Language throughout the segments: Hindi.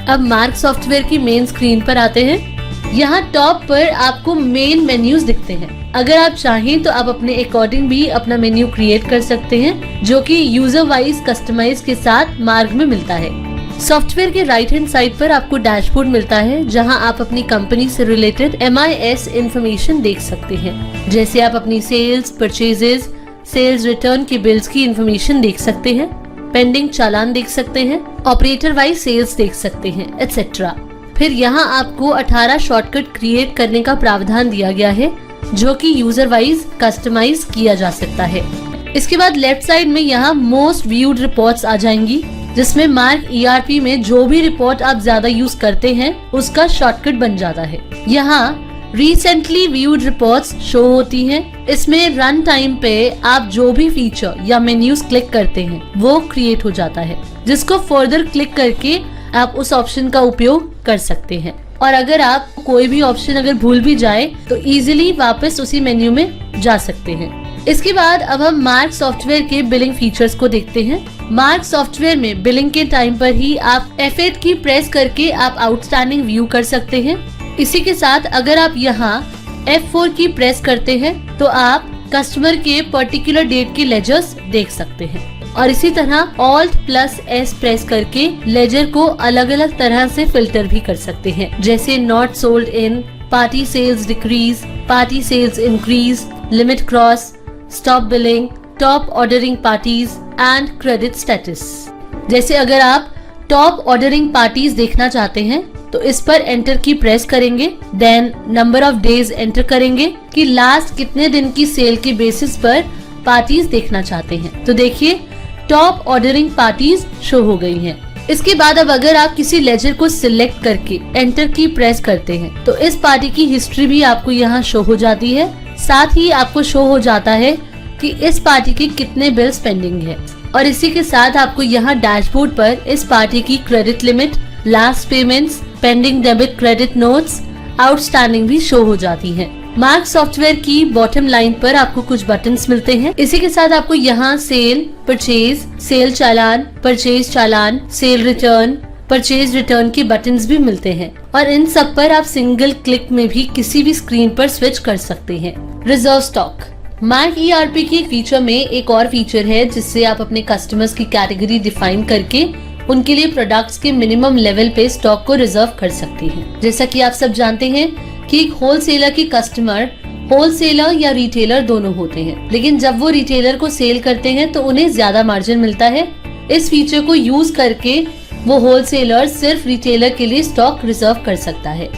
अब मार्क सॉफ्टवेयर की मेन स्क्रीन पर आते हैं। यहाँ टॉप पर आपको मेन मेन्यूज दिखते हैं। अगर आप चाहें तो आप अपने अकॉर्डिंग भी अपना मेन्यू क्रिएट कर सकते हैं, जो कि यूजर वाइज कस्टमाइज के साथ मार्क में मिलता है। सॉफ्टवेयर के राइट हैंड साइड पर आपको डैशबोर्ड मिलता है, जहां आप अपनी कंपनी से रिलेटेड MIS इंफॉर्मेशन देख सकते हैं। जैसे आप अपनी सेल्स, परचेजेस, सेल्स रिटर्न के बिल्स की इंफॉर्मेशन देख सकते हैं, पेंडिंग चालान देख सकते हैं, ऑपरेटर वाइज सेल्स देख सकते हैं, एटसेट्रा। फिर यहाँ आपको 18 शॉर्टकट क्रिएट करने का प्रावधान दिया गया है, जो कि यूजर वाइज कस्टमाइज किया जा सकता है। इसके बाद लेफ्ट साइड में यहाँ मोस्ट व्यूड रिपोर्ट्स आ जाएंगी, जिसमें मार्क ERP में जो भी रिपोर्ट आप ज्यादा यूज करते हैं उसका शॉर्टकट बन जाता है। यहाँ रिसेंटली व्यूड रिपोर्ट्स शो होती हैं। इसमें रन टाइम पे आप जो भी फीचर या मेन्यूज क्लिक करते हैं वो क्रिएट हो जाता है, जिसको फर्दर क्लिक करके आप उस ऑप्शन का उपयोग कर सकते हैं। और अगर आप कोई भी ऑप्शन अगर भूल भी जाए तो इजीली वापस उसी मेन्यू में जा सकते हैं। इसके बाद अब हम मार्क सॉफ्टवेयर के बिलिंग फीचर्स को देखते हैं। मार्क सॉफ्टवेयर में बिलिंग के टाइम पर ही आप F8 की प्रेस करके आप आउटस्टैंडिंग व्यू कर सकते हैं। इसी के साथ अगर आप यहाँ F4 की प्रेस करते हैं तो आप कस्टमर के पर्टिकुलर डेट के लेजर्स देख सकते हैं। और इसी तरह Alt+S प्रेस करके लेजर को अलग अलग तरह से फिल्टर भी कर सकते हैं, जैसे not sold in, party sales decrease, party sales increase, limit cross, stop billing, top ordering parties and credit status. जैसे अगर आप टॉप ऑर्डरिंग पार्टीज देखना चाहते हैं तो इस पर एंटर की प्रेस करेंगे, then number of days enter करेंगे कि लास्ट कितने दिन की सेल के बेसिस पर पार्टीज देखना चाहते हैं। तो देखिए टॉप ऑर्डरिंग पार्टीज शो हो गई हैं। इसके बाद अब अगर आप किसी लेजर को सिलेक्ट करके एंटर की प्रेस करते हैं तो इस पार्टी की हिस्ट्री भी आपको यहाँ शो हो जाती है। साथ ही आपको शो हो जाता है कि इस पार्टी के कितने बिल्स पेंडिंग है। और इसी के साथ आपको यहाँ डैशबोर्ड पर इस पार्टी की credit limit, last payments, pending debit credit notes, outstanding भी शो हो जाती हैं। मार्क सॉफ्टवेयर की बॉटम लाइन पर आपको कुछ बटन्स मिलते हैं। इसी के साथ आपको यहाँ सेल, परचेज, सेल चालान, परचेज चालान, सेल रिटर्न, परचेज रिटर्न के बटन्स भी मिलते हैं। और इन सब पर आप सिंगल क्लिक में भी किसी भी स्क्रीन पर स्विच कर सकते हैं। रिजर्व स्टॉक, मार्क ERP की फीचर में एक और फीचर है जिससे आप अपने कस्टमर्स की कैटेगरी डिफाइन करके उनके लिए प्रोडक्ट्स के मिनिमम लेवल पे स्टॉक को रिजर्व कर सकती हैं। जैसा कि आप सब जानते हैं कि एक होलसेलर की कस्टमर होलसेलर या रिटेलर दोनों होते हैं, लेकिन जब वो रिटेलर को सेल करते हैं तो उन्हें ज्यादा मार्जिन मिलता है। इस फीचर को यूज करके वो होलसेलर सिर्फ रिटेलर के लिए स्टॉक रिजर्व कर सकता है।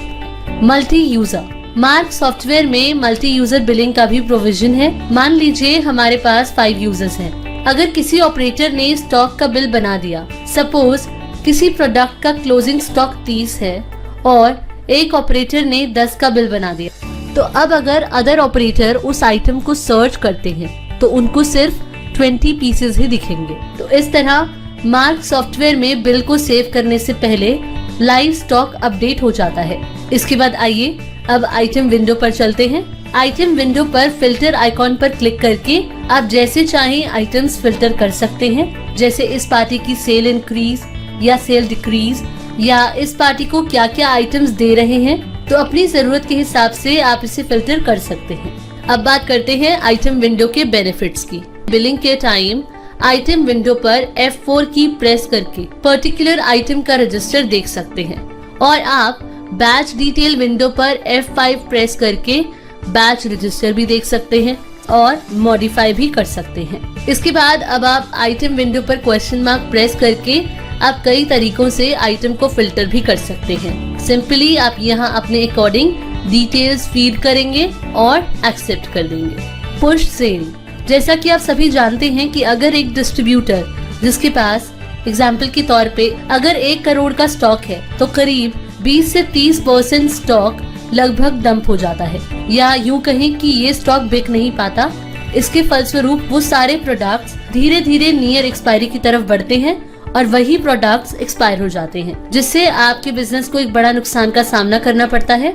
मल्टी यूजर, मार्क सॉफ्टवेयर में मल्टी यूजर बिलिंग का भी प्रोविजन है। मान लीजिए हमारे पास 5 यूजर्स हैं। अगर किसी ऑपरेटर ने स्टॉक का बिल बना दिया, सपोज किसी प्रोडक्ट का क्लोजिंग स्टॉक 30 है और एक ऑपरेटर ने 10 का बिल बना दिया, तो अब अगर अदर ऑपरेटर उस आइटम को सर्च करते हैं तो उनको सिर्फ 20 पीसेस ही दिखेंगे। तो इस तरह मार्क सॉफ्टवेयर में बिल को सेव करने से पहले लाइव स्टॉक अपडेट हो जाता है। इसके बाद आइए अब आइटम विंडो पर चलते हैं। आइटम विंडो पर फिल्टर आइकॉन पर क्लिक करके आप जैसे चाहें आइटम्स फिल्टर कर सकते हैं। जैसे इस पार्टी की सेल इंक्रीज या सेल डिक्रीज, या इस पार्टी को क्या क्या आइटम्स दे रहे हैं, तो अपनी जरूरत के हिसाब से आप इसे फिल्टर कर सकते हैं। अब बात करते हैं आइटम विंडो के बेनिफिट्स की। बिलिंग के टाइम आइटम विंडो पर F4 की प्रेस करके पर्टिकुलर आइटम का रजिस्टर देख सकते हैं। और आप बैच डिटेल विंडो पर F5 प्रेस करके बैच रजिस्टर भी देख सकते हैं और मॉडिफाई भी कर सकते हैं। इसके बाद अब आप आइटम विंडो पर क्वेश्चन मार्क प्रेस करके आप कई तरीकों से आइटम को फिल्टर भी कर सकते हैं। सिंपली आप यहाँ अपने अकॉर्डिंग डिटेल्स फीड करेंगे और एक्सेप्ट कर देंगे। पुश सेल, जैसा कि आप सभी जानते हैं कि अगर एक डिस्ट्रीब्यूटर जिसके पास एग्जाम्पल के तौर पे अगर 1 करोड़ का स्टॉक है तो करीब 20 से 30% स्टॉक लगभग डंप हो जाता है, या यूं कहें कि ये स्टॉक बिक नहीं पाता। इसके फलस्वरूप वो सारे प्रोडक्ट्स धीरे धीरे नियर एक्सपायरी की तरफ बढ़ते हैं और वही प्रोडक्ट्स एक्सपायर हो जाते हैं, जिससे आपके बिजनेस को एक बड़ा नुकसान का सामना करना पड़ता है।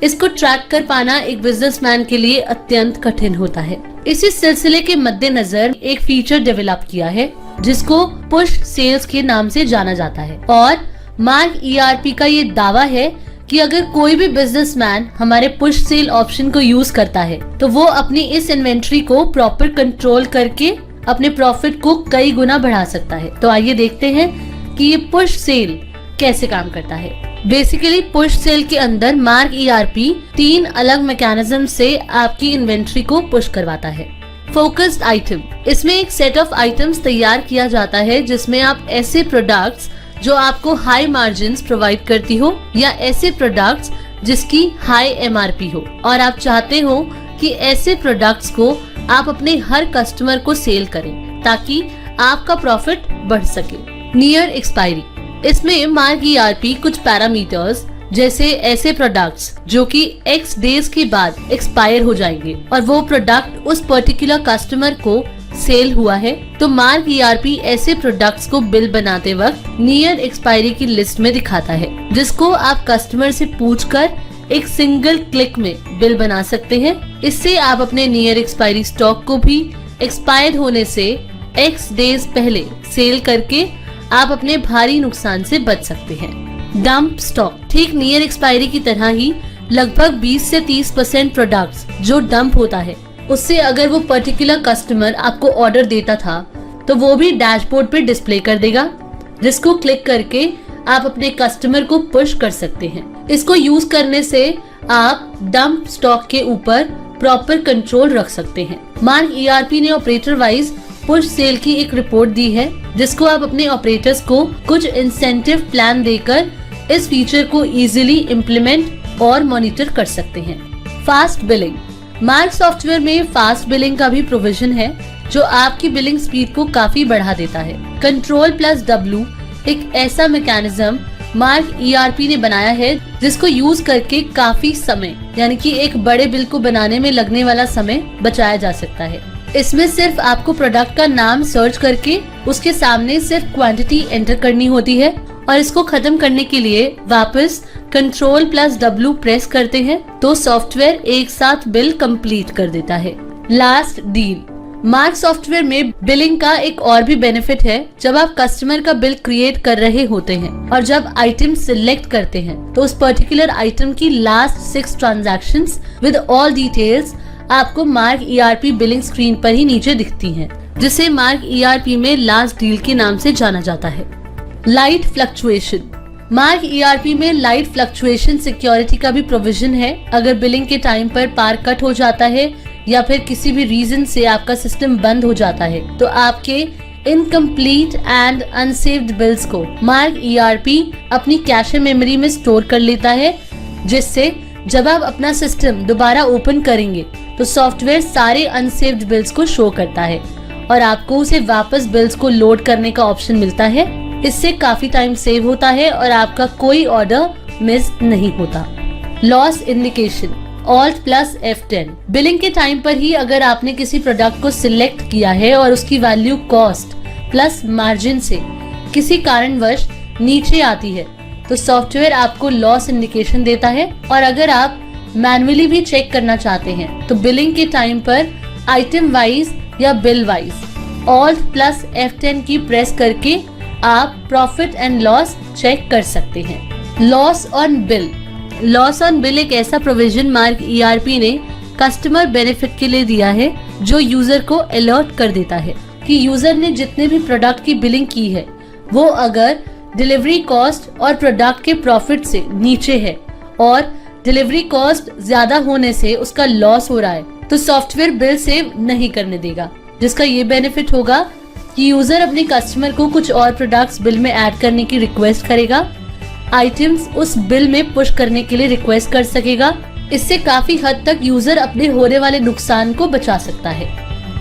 इसको ट्रैक कर पाना एक बिजनेसमैन के लिए अत्यंत कठिन होता है। इसी सिलसिले के मद्देनजर एक फीचर डेवलप किया है जिसको पुश सेल्स के नाम से जाना जाता है। और मार्क ईआरपी का ये दावा है कि अगर कोई भी बिजनेसमैन हमारे पुश सेल ऑप्शन को यूज करता है तो वो अपनी इस इन्वेंट्री को प्रॉपर कंट्रोल करके अपने प्रॉफिट को कई गुना बढ़ा सकता है। तो आइए देखते हैं कि ये पुश सेल कैसे काम करता है। बेसिकली पुश सेल के अंदर मार्क ईआरपी 3 अलग मैकेनिज्म से आपकी इन्वेंट्री को पुश करवाता है। फोकस्ड आइटम, इसमें एक सेट ऑफ आइटम्स तैयार किया जाता है जिसमें आप ऐसे प्रोडक्ट्स जो आपको हाई मार्जिन्स प्रोवाइड करती हो या ऐसे प्रोडक्ट्स जिसकी हाई एमआरपी हो और आप चाहते हो कि ऐसे प्रोडक्ट्स को आप अपने हर कस्टमर को सेल करें ताकि आपका प्रॉफिट बढ़ सके। नियर एक्सपायरी, इसमें मार्क ईआरपी कुछ पैरामीटर्स जैसे ऐसे प्रोडक्ट्स जो कि X डेज के बाद एक्सपायर हो जाएंगे और वो प्रोडक्ट उस पर्टिकुलर कस्टमर को सेल हुआ है, तो मार्क ईआरपी ऐसे प्रोडक्ट्स को बिल बनाते वक्त नियर एक्सपायरी की लिस्ट में दिखाता है, जिसको आप कस्टमर से पूछकर एक सिंगल क्लिक में बिल बना सकते हैं। इससे आप अपने नियर एक्सपायरी स्टॉक को भी एक्सपायर होने से X डेज पहले सेल करके आप अपने भारी नुकसान से बच सकते हैं। डंप स्टॉक, ठीक नियर एक्सपायरी की तरह ही लगभग 20 से 30% प्रोडक्ट्स जो डंप होता है उससे अगर वो पर्टिकुलर कस्टमर आपको ऑर्डर देता था तो वो भी डैशबोर्ड पे डिस्प्ले कर देगा, जिसको क्लिक करके आप अपने कस्टमर को पुश कर सकते हैं। इसको यूज करने से आप डंप स्टॉक के ऊपर प्रॉपर कंट्रोल रख सकते हैं। मार्क ईआरपी ने ऑपरेटर वाइज पुश सेल की एक रिपोर्ट दी है जिसको आप अपने ऑपरेटर्स को कुछ इंसेंटिव प्लान देकर इस फीचर को इजीली इम्प्लीमेंट और मॉनिटर कर सकते हैं। फास्ट बिलिंग, मार्क सॉफ्टवेयर में फास्ट बिलिंग का भी प्रोविजन है जो आपकी बिलिंग स्पीड को काफी बढ़ा देता है। Ctrl+W एक ऐसा मैकेनिज्म मार्क ईआरपी ने बनाया है जिसको यूज करके काफी समय यानी कि एक बड़े बिल को बनाने में लगने वाला समय बचाया जा सकता है। इसमें सिर्फ आपको प्रोडक्ट का नाम सर्च करके उसके सामने सिर्फ क्वांटिटी एंटर करनी होती है और इसको खत्म करने के लिए वापस Ctrl+W प्रेस करते हैं तो सॉफ्टवेयर एक साथ बिल कंप्लीट कर देता है। लास्ट डील, मार्क सॉफ्टवेयर में बिलिंग का एक और भी बेनिफिट है। जब आप कस्टमर का बिल क्रिएट कर रहे होते हैं और जब आइटम सिलेक्ट करते हैं तो उस पर्टिकुलर आइटम की last 6 transactions with all details आपको मार्क ईआरपी बिलिंग स्क्रीन पर ही नीचे दिखती हैं, जिसे मार्क ईआरपी में लास्ट डील के नाम से जाना जाता है। लाइट फ्लक्चुएशन, मार्क ईआरपी में लाइट फ्लक्चुएशन सिक्योरिटी का भी प्रोविजन है। अगर बिलिंग के टाइम पर पार कट हो जाता है या फिर किसी भी रीजन से आपका सिस्टम बंद हो जाता है तो आपके इनकम्प्लीट एंड अनसेव्ड बिल्स को मार्क ईआरपी अपनी कैशे मेमोरी में स्टोर कर लेता है, जिससे जब आप अपना सिस्टम दोबारा ओपन करेंगे तो सॉफ्टवेयर सारे अनसेव्ड बिल्स को शो करता है और आपको उसे वापस बिल्स को लोड करने का ऑप्शन मिलता है। इससे काफी टाइम सेव होता है और आपका कोई ऑर्डर मिस नहीं होता। लॉस इंडिकेशन, Alt+F10, बिलिंग के टाइम पर ही अगर आपने किसी प्रोडक्ट को सिलेक्ट किया है और उसकी वैल्यू कॉस्ट प्लस मार्जिन से किसी कारणवश नीचे आती है तो सॉफ्टवेयर आपको लॉस इंडिकेशन देता है। और अगर आप मैन्युअली भी चेक करना चाहते हैं तो बिलिंग के टाइम पर आइटम वाइज या बिल वाइज Alt+F10 की प्रेस करके आप प्रॉफिट एंड लॉस चेक कर सकते हैं। Loss on bill, loss on bill एक ऐसा प्रोविजन मार्क ईआरपी ने कस्टमर बेनिफिट के लिए दिया है जो यूजर को अलर्ट कर देता है कि यूजर ने जितने भी प्रोडक्ट की बिलिंग की है वो अगर डिलीवरी कॉस्ट और प्रोडक्ट के प्रॉफिट से नीचे है और डिलीवरी कॉस्ट ज्यादा होने से उसका लॉस हो रहा है तो सॉफ्टवेयर बिल सेव नहीं करने देगा, जिसका ये बेनिफिट होगा कि यूजर अपने कस्टमर को कुछ और प्रोडक्ट्स बिल में ऐड करने की रिक्वेस्ट करेगा, आइटम्स उस बिल में पुश करने के लिए रिक्वेस्ट कर सकेगा। इससे काफी हद तक यूजर अपने होने वाले नुकसान को बचा सकता है।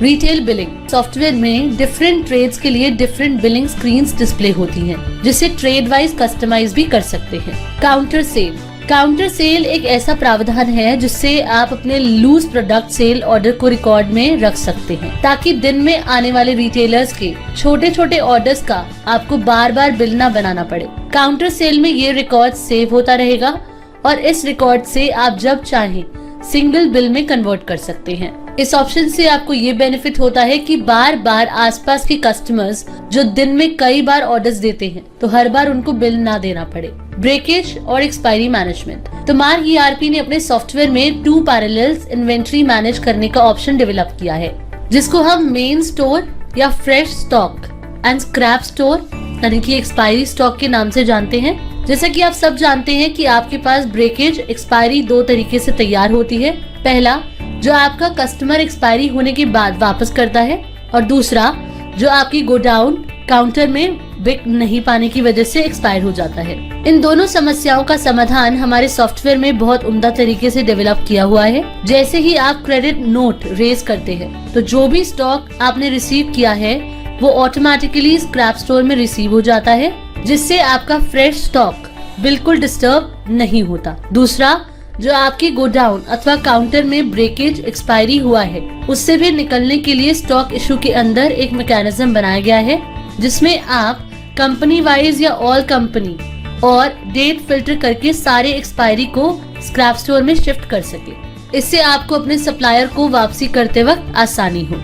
रिटेल बिलिंग, सॉफ्टवेयर में डिफरेंट ट्रेड्स के लिए डिफरेंट बिलिंग स्क्रीन्स डिस्प्ले होती हैं, जिसे ट्रेड वाइज कस्टमाइज भी कर सकते हैं। काउंटर सेल, काउंटर सेल एक ऐसा प्रावधान है जिससे आप अपने लूज प्रोडक्ट सेल ऑर्डर को रिकॉर्ड में रख सकते हैं ताकि दिन में आने वाले रिटेलर्स के छोटे छोटे ऑर्डर्स का आपको बार बार बिल ना बनाना पड़े। काउंटर सेल में ये रिकॉर्ड सेव होता रहेगा और इस रिकॉर्ड से आप जब चाहें सिंगल बिल में कन्वर्ट कर सकते हैं। इस ऑप्शन से आपको ये बेनिफिट होता है कि बार बार आसपास के कस्टमर्स जो दिन में कई बार ऑर्डर्स देते हैं तो हर बार उनको बिल ना देना पड़े। ब्रेकेज और एक्सपायरी मैनेजमेंट। तो मार्ग ERP ने अपने सॉफ्टवेयर में 2 पैरेलल्स इन्वेंट्री मैनेज करने का ऑप्शन डेवलप किया है, जिसको हम मेन स्टोर या fresh stock and scrap store यानी कि एक्सपायरी स्टॉक के नाम से जानते हैं। जैसा कि आप सब जानते हैं कि आपके पास ब्रेकेज एक्सपायरी 2 तरीके से तैयार होती है। पहला, जो आपका कस्टमर एक्सपायरी होने के बाद वापस करता है, और दूसरा जो आपकी गोडाउन काउंटर में बिक नहीं पाने की वजह से एक्सपायर हो जाता है। इन दोनों समस्याओं का समाधान हमारे सॉफ्टवेयर में बहुत उम्दा तरीके से डेवलप किया हुआ है। जैसे ही आप क्रेडिट नोट रेज करते हैं तो जो भी स्टॉक आपने रिसीव किया है वो ऑटोमेटिकली स्क्रैप स्टोर में रिसीव हो जाता है, जिससे आपका फ्रेश स्टॉक बिल्कुल डिस्टर्ब नहीं होता। दूसरा, जो आपके गोडाउन अथवा काउंटर में ब्रेकेज एक्सपायरी हुआ है उससे भी निकलने के लिए स्टॉक इशू के अंदर एक मैकेनिज्म बनाया गया है, जिसमें आप कंपनी वाइज या ऑल कंपनी और डेट फिल्टर करके सारे एक्सपायरी को स्क्रैप स्टोर में शिफ्ट कर सके। इससे आपको अपने सप्लायर को वापसी करते वक्त आसानी हो।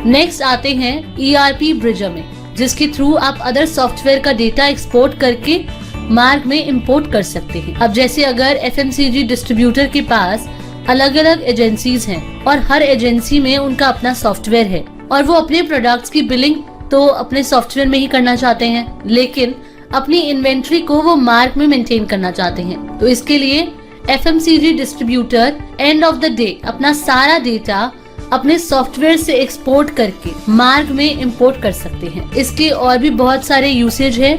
नेक्स्ट आते हैं ERP ब्रिजर में, जिसके थ्रू आप अदर सॉफ्टवेयर का डेटा एक्सपोर्ट करके मार्ग में इंपोर्ट कर सकते हैं। अब जैसे अगर FMCG डिस्ट्रीब्यूटर के पास अलग अलग एजेंसीज हैं और हर एजेंसी में उनका अपना सॉफ्टवेयर है और वो अपने प्रोडक्ट्स की बिलिंग तो अपने सॉफ्टवेयर में ही करना चाहते हैं, लेकिन अपनी इन्वेंट्री को वो मार्ग में मेंटेन करना चाहते हैं, तो इसके लिए FMCG distributor end of the day अपना सारा डेटा अपने सॉफ्टवेयर से एक्सपोर्ट करके मार्ग में इंपोर्ट कर सकते हैं। इसके और भी बहुत सारे यूसेज है,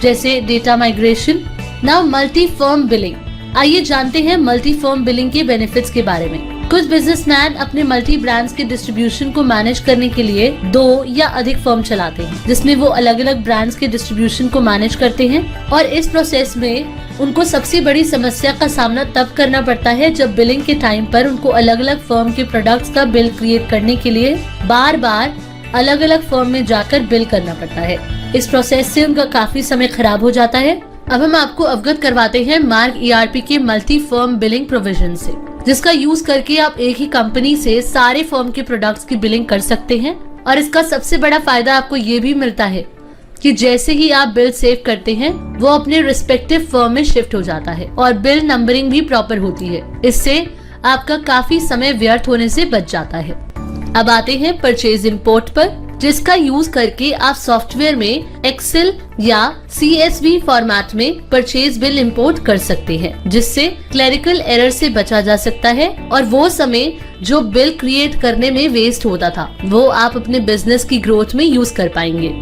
जैसे data migration. Now multi firm billing. आइए जानते हैं मल्टी फर्म बिलिंग के बेनिफिट्स के बारे में। कुछ बिजनेसमैन अपने मल्टी ब्रांड्स के डिस्ट्रीब्यूशन को मैनेज करने के लिए 2 या अधिक फर्म चलाते हैं, जिसमें वो अलग अलग ब्रांड्स के डिस्ट्रीब्यूशन को मैनेज करते हैं, और इस प्रोसेस में उनको सबसे बड़ी समस्या का सामना तब करना पड़ता है जब बिलिंग के टाइम पर उनको अलग अलग फर्म के प्रोडक्ट्स का बिल क्रिएट करने के लिए बार बार अलग अलग फर्म में जाकर बिल करना पड़ता है। इस प्रोसेस से उनका काफी समय खराब हो जाता है। अब हम आपको अवगत करवाते हैं मार्ग ERP के मल्टी फर्म बिलिंग प्रोविजन से, जिसका यूज करके आप एक ही कंपनी से सारे फर्म के प्रोडक्ट्स की बिलिंग कर सकते हैं। और इसका सबसे बड़ा फायदा आपको ये भी मिलता है कि जैसे ही आप बिल सेव करते हैं वो अपने रिस्पेक्टिव फर्म में शिफ्ट हो जाता है और बिल नंबरिंग भी प्रॉपर होती है। इससे आपका काफी समय व्यर्थ होने से बच जाता है। अब आते हैं परचेज इंपोर्ट पर, जिसका यूज करके आप सॉफ्टवेयर में एक्सेल या CSV फॉर्मेट में परचेज बिल इंपोर्ट कर सकते हैं, जिससे क्लरिकल एरर से बचा जा सकता है और वो समय जो बिल क्रिएट करने में वेस्ट होता था वो आप अपने बिजनेस की ग्रोथ में यूज कर पाएंगे।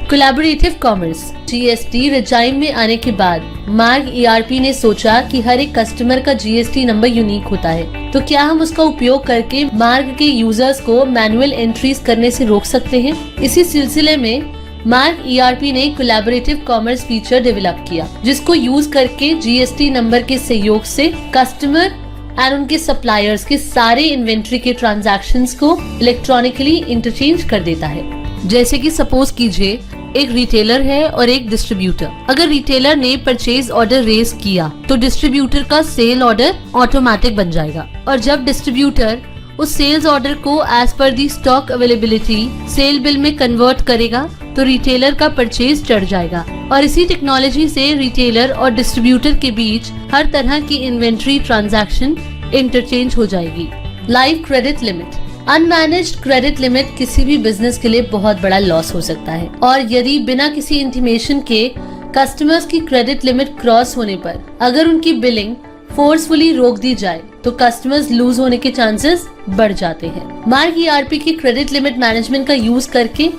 कोलैबोरेटिव कॉमर्स GST रिजाइम में आने के बाद मार्ग ERP ने सोचा कि हर एक कस्टमर का GST नंबर यूनिक होता है, तो क्या हम उसका उपयोग करके मार्ग के यूजर्स को मैनुअल एंट्रीज करने से रोक सकते हैं। इसी सिलसिले में मार्ग ERP ने कोलैबोरेटिव कॉमर्स फीचर डेवलप किया, जिसको यूज करके GST नंबर के सहयोग से कस्टमर और उनके सप्लायर्स के सारे इन्वेंट्री के ट्रांजैक्शंस को इलेक्ट्रॉनिकली इंटरचेंज कर देता है। जैसे कि सपोज कीजिए एक रिटेलर है और एक डिस्ट्रीब्यूटर। अगर रिटेलर ने परचेज ऑर्डर रेज किया तो डिस्ट्रीब्यूटर का सेल ऑर्डर ऑटोमेटिक बन जाएगा, और जब डिस्ट्रीब्यूटर उस सेल्स ऑर्डर को एज पर दी स्टॉक अवेलेबिलिटी सेल बिल में कन्वर्ट करेगा तो रिटेलर का परचेज चढ़ जाएगा। और इसी टेक्नोलॉजी से रिटेलर और डिस्ट्रीब्यूटर के बीच हर तरह की इन्वेंट्री ट्रांजैक्शन इंटरचेंज हो जाएगी। Live credit limit. Unmanaged credit limit किसी भी बिजनेस के लिए बहुत बड़ा लॉस हो सकता है, और यदि बिना किसी इंटीमेशन के कस्टमर्स की क्रेडिट लिमिट क्रॉस होने पर अगर उनकी बिलिंग फोर्सफुली रोक दी जाए तो कस्टमर्स लूज होने के चांसेस बढ़ जाते हैं। मार्ग ERP की क्रेडिट लिमिट मैनेजमेंट का यूज करके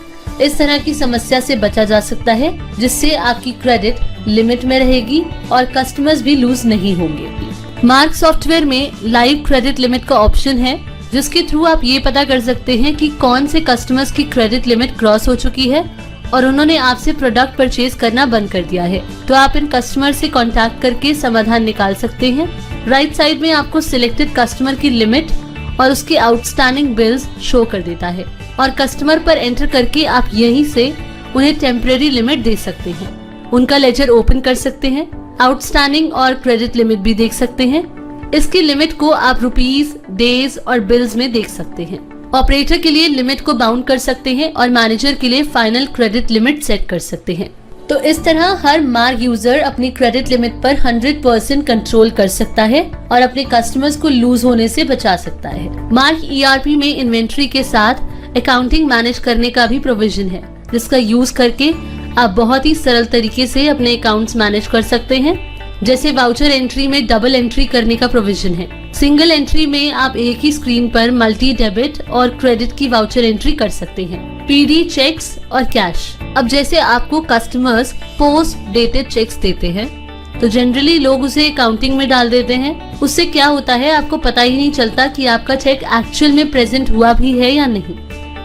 इस तरह की समस्या से बचा जा सकता है, जिससे आपकी क्रेडिट लिमिट में रहेगी और कस्टमर्स भी लूज नहीं होंगे। मार्ग सॉफ्टवेयर में लाइव क्रेडिट लिमिट का ऑप्शन है, जिसके थ्रू आप ये पता कर सकते हैं कि कौन से कस्टमर्स की क्रेडिट लिमिट क्रॉस हो चुकी है और उन्होंने आपसे प्रोडक्ट परचेज करना बंद कर दिया है। तो आप इन कस्टमर से कांटेक्ट करके समाधान निकाल सकते हैं। राइट साइड में आपको सिलेक्टेड कस्टमर की लिमिट और उसके आउटस्टैंडिंग बिल्स शो कर देता है, और कस्टमर पर एंटर करके आप यहीं से उन्हें टेम्परेरी लिमिट दे सकते हैं। उनका लेजर ओपन कर सकते हैं, आउटस्टैंडिंग और क्रेडिट लिमिट भी देख सकते हैं। इसकी लिमिट को आप रुपीस, डेज और बिल्स में देख सकते हैं। ऑपरेटर के लिए लिमिट को बाउंड कर सकते हैं और मैनेजर के लिए फाइनल क्रेडिट लिमिट सेट कर सकते हैं। तो इस तरह हर मार्ग यूजर अपनी क्रेडिट लिमिट पर 100% कंट्रोल कर सकता है और अपने कस्टमर्स को लूज होने से बचा सकता है। मार्ग ERP में इन्वेंट्री के साथ अकाउंटिंग मैनेज करने का भी प्रोविजन है, जिसका यूज करके आप बहुत ही सरल तरीके से अपने अकाउंट्स मैनेज कर सकते हैं। जैसे वाउचर एंट्री में डबल एंट्री करने का प्रोविजन है। सिंगल एंट्री में आप एक ही स्क्रीन पर मल्टी डेबिट और क्रेडिट की वाउचर एंट्री कर सकते हैं, PD, चेक्स और कैश। अब जैसे आपको कस्टमर्स पोस्ट डेटेड चेक्स देते हैं तो जनरली लोग उसे अकाउंटिंग में डाल देते हैं। उससे क्या होता है, आपको पता ही नहीं चलता कि आपका चेक एक्चुअल में प्रेजेंट हुआ भी है या नहीं।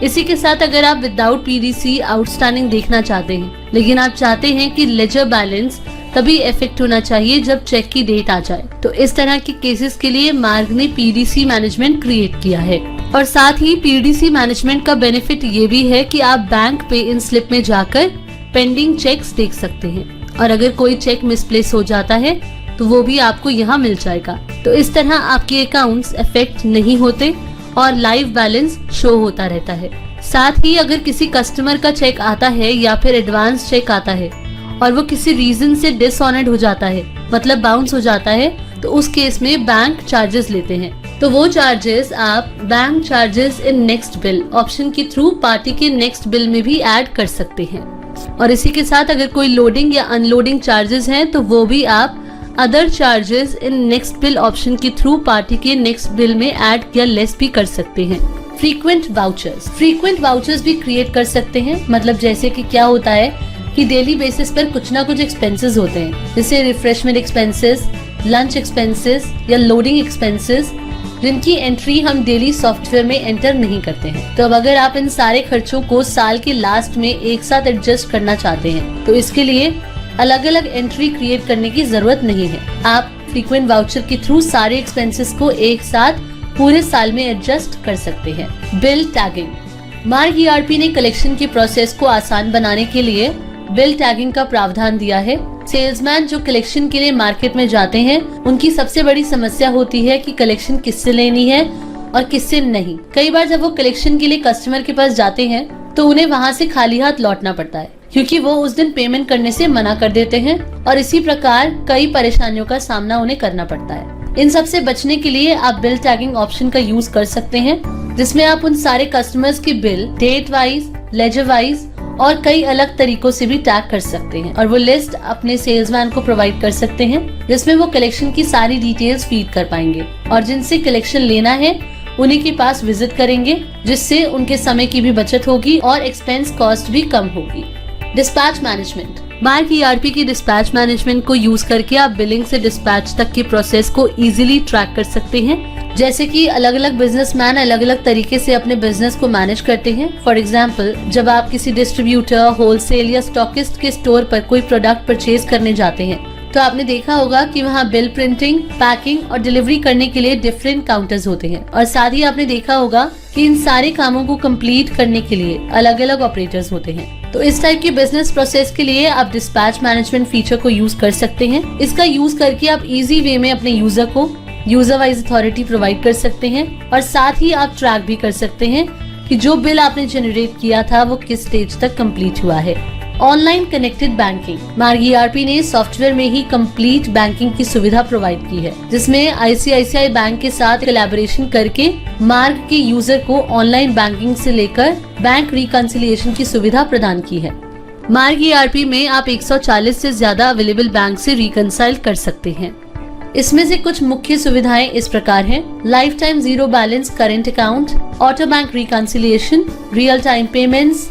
इसी के साथ अगर आप विदाउट PDC आउटस्टैंडिंग देखना चाहते हैं, लेकिन आप चाहते हैं कि लेजर बैलेंस तभी इफेक्ट होना चाहिए जब चेक की डेट आ जाए, तो इस तरह के केसेस के लिए मार्ग ने PDC मैनेजमेंट क्रिएट किया है। और साथ ही PDC मैनेजमेंट का बेनिफिट ये भी है कि आप बैंक पे इन स्लिप में जाकर पेंडिंग चेक्स देख सकते हैं और अगर कोई चेक मिसप्लेस हो जाता है तो वो भी आपको यहाँ मिल जाएगा। तो इस तरह आपके अकाउंट्स इफेक्ट नहीं होते और लाइव बैलेंस शो होता रहता है। साथ ही अगर किसी कस्टमर का चेक आता है या फिर एडवांस चेक आता है और वो किसी रीजन से डिसऑनर्ड हो जाता है, मतलब बाउंस हो जाता है, तो उस केस में बैंक चार्जेस लेते हैं। तो वो चार्जेस आप bank charges in next bill option के थ्रू पार्टी के नेक्स्ट बिल में भी ऐड कर सकते हैं। और इसी के साथ अगर कोई लोडिंग या अनलोडिंग चार्जेस हैं तो वो भी आप other charges in next bill option के थ्रू पार्टी के नेक्स्ट बिल में ऐड या लेस भी कर सकते हैं। फ्रीक्वेंट वाउचर्स भी क्रिएट कर सकते हैं। मतलब जैसे कि क्या होता है कि डेली बेसिस पर कुछ ना कुछ एक्सपेंसेस होते हैं, जैसे रिफ्रेशमेंट एक्सपेंसेस, लंच एक्सपेंसेस या लोडिंग एक्सपेंसेस, जिनकी एंट्री हम डेली सॉफ्टवेयर में एंटर नहीं करते हैं। तो अब अगर आप इन सारे खर्चों को साल के लास्ट में एक साथ एडजस्ट करना चाहते हैं तो इसके लिए अलग अलग एंट्री क्रिएट करने की जरूरत नहीं है। आप फ्रीक्वेंट वाउचर के थ्रू सारे एक्सपेंसेस को एक साथ पूरे साल में एडजस्ट कर सकते हैं। Bill tagging. मार्ग ERP ने कलेक्शन के प्रोसेस को आसान बनाने के लिए बिल टैगिंग का प्रावधान दिया है। सेल्समैन जो कलेक्शन के लिए मार्केट में जाते हैं, उनकी सबसे बड़ी समस्या होती है कि कलेक्शन किससे लेनी है और किससे नहीं। कई बार जब वो कलेक्शन के लिए कस्टमर के पास जाते हैं तो उन्हें वहाँ से खाली हाथ लौटना पड़ता है, क्योंकि वो उस दिन पेमेंट करने से मना कर देते हैं और इसी प्रकार कई परेशानियों का सामना उन्हें करना पड़ता है। इन सब से बचने के लिए आप बिल टैगिंग ऑप्शन का यूज कर सकते हैं, जिसमें आप उन सारे कस्टमर्स के bill date wise, ledger wise और कई अलग तरीकों से भी टैग कर सकते हैं और वो लिस्ट अपने सेल्समैन को प्रोवाइड कर सकते हैं, जिसमें वो कलेक्शन की सारी डिटेल्स फीड कर पाएंगे और जिनसे कलेक्शन लेना है उन्हीं के पास विजिट करेंगे, जिससे उनके समय की भी बचत होगी और एक्सपेंस कॉस्ट भी कम होगी। Dispatch management. मार्ग ERP की डिस्पैच मैनेजमेंट को यूज करके आप बिलिंग से डिस्पैच तक के प्रोसेस को इजीली ट्रैक कर सकते हैं। जैसे कि अलग अलग बिजनेसमैन अलग अलग तरीके से अपने बिजनेस को मैनेज करते हैं। फॉर एग्जाम्पल, जब आप किसी डिस्ट्रीब्यूटर, होलसेल या स्टॉकिस्ट के स्टोर पर कोई प्रोडक्ट परचेज करने जाते हैं तो आपने देखा होगा कि वहाँ बिल प्रिंटिंग, पैकिंग और डिलीवरी करने के लिए डिफरेंट काउंटर्स होते हैं और साथ ही आपने देखा होगा कि इन सारे कामों को कंप्लीट करने के लिए अलग अलग ऑपरेटर्स होते हैं। तो इस टाइप के बिजनेस प्रोसेस के लिए आप डिस्पैच मैनेजमेंट फीचर को यूज कर सकते हैं। इसका यूज करके आप इजी वे में अपने यूजर को यूजर वाइज अथॉरिटी प्रोवाइड कर सकते हैं और साथ ही आप ट्रैक भी कर सकते हैं कि जो बिल आपने जनरेट किया था वो किस स्टेज तक कंप्लीट हुआ है। Online connected banking. मार्ग ERP ने सॉफ्टवेयर में ही कंप्लीट बैंकिंग की सुविधा प्रोवाइड की है, जिसमें ICICI बैंक के साथ कोलैबोरेशन करके मार्ग के यूजर को ऑनलाइन बैंकिंग से लेकर बैंक रिकंसिलिएशन की सुविधा प्रदान की है। मार्ग ERP में आप 140 से ज्यादा अवेलेबल बैंक से रिकंसाइल कर सकते हैं। इसमें से कुछ मुख्य सुविधाएं इस प्रकार हैं: life time zero balance current account, auto bank reconciliation, real time payments,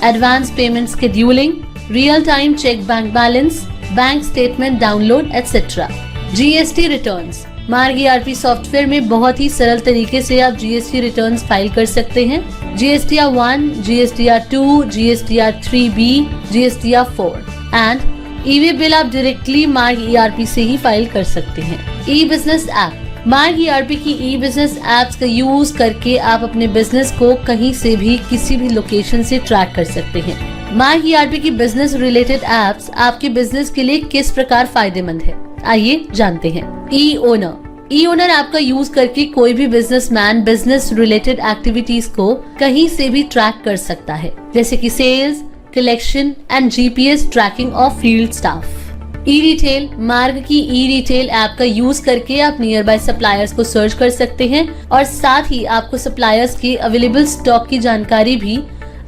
advance payment scheduling, real time cheque bank balance, bank statement download etcetera. GST returns. मार्ग ERP सॉफ्टवेयर में बहुत ही सरल तरीके से आप GST रिटर्न्स फाइल कर सकते हैं। GSTR 1, GSTR 2, GSTR 3B, GSTR 4 and e-way bill आप डायरेक्टली मार्ग ERP से ही फाइल कर सकते हैं। ई-बिजनेस ऐप। मार्ग ERP की ई-बिजनेस ऐप्स का यूज करके आप अपने बिजनेस को कहीं से भी किसी भी लोकेशन से ट्रैक कर सकते हैं। मार्ग ERP की बिजनेस रिलेटेड ऐप्स आपके बिजनेस के लिए किस प्रकार फायदेमंद है, आइए जानते हैं। ई-ओनर। ई ओनर ऐप का यूज करके कोई भी बिजनेसमैन बिजनेस रिलेटेड एक्टिविटीज को कहीं से भी ट्रैक कर सकता है, जैसे कि sales, collection and GPS tracking of field staff. E retail Marg की ई रिटेल ऐप का यूज करके आप नियर बाय सप्लायर्स को सर्च कर सकते हैं और साथ ही आपको सप्लायर्स के अवेलेबल स्टॉक की जानकारी भी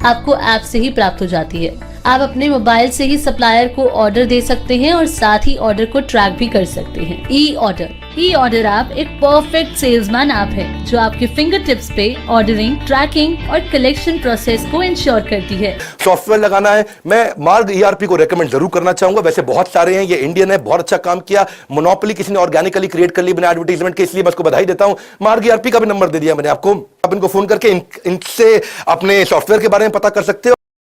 आपको ऐप से ही प्राप्त हो जाती है। आप अपने मोबाइल से ही सप्लायर को ऑर्डर दे सकते हैं और साथ ही ऑर्डर को ट्रैक भी कर सकते हैं। ई ऑर्डर ऐप एक परफेक्ट सेल्समैन ऐप है जो आपके फिंगर टिप्स पे ऑर्डरिंग, ट्रैकिंग और कलेक्शन प्रोसेस को इंश्योर करती है। सॉफ्टवेयर लगाना है, मैं मार्ग ईआरपी को रेकमेंड जरूर करना चाहूंगा। वैसे बहुत सारे हैं, ये इंडियन है, बहुत अच्छा काम किया। मोनोपोली किसी ने ऑर्गेनिकली क्रिएट कर ली बिना एडवर्टाइजमेंट के, इसलिए मैं उसको बधाई देता हूं। मार्ग ईआरपी का भी नंबर दे दिया मैंने आपको, आप इनको फोन करके इनसे अपने सॉफ्टवेयर के बारे में पता कर सकते हो।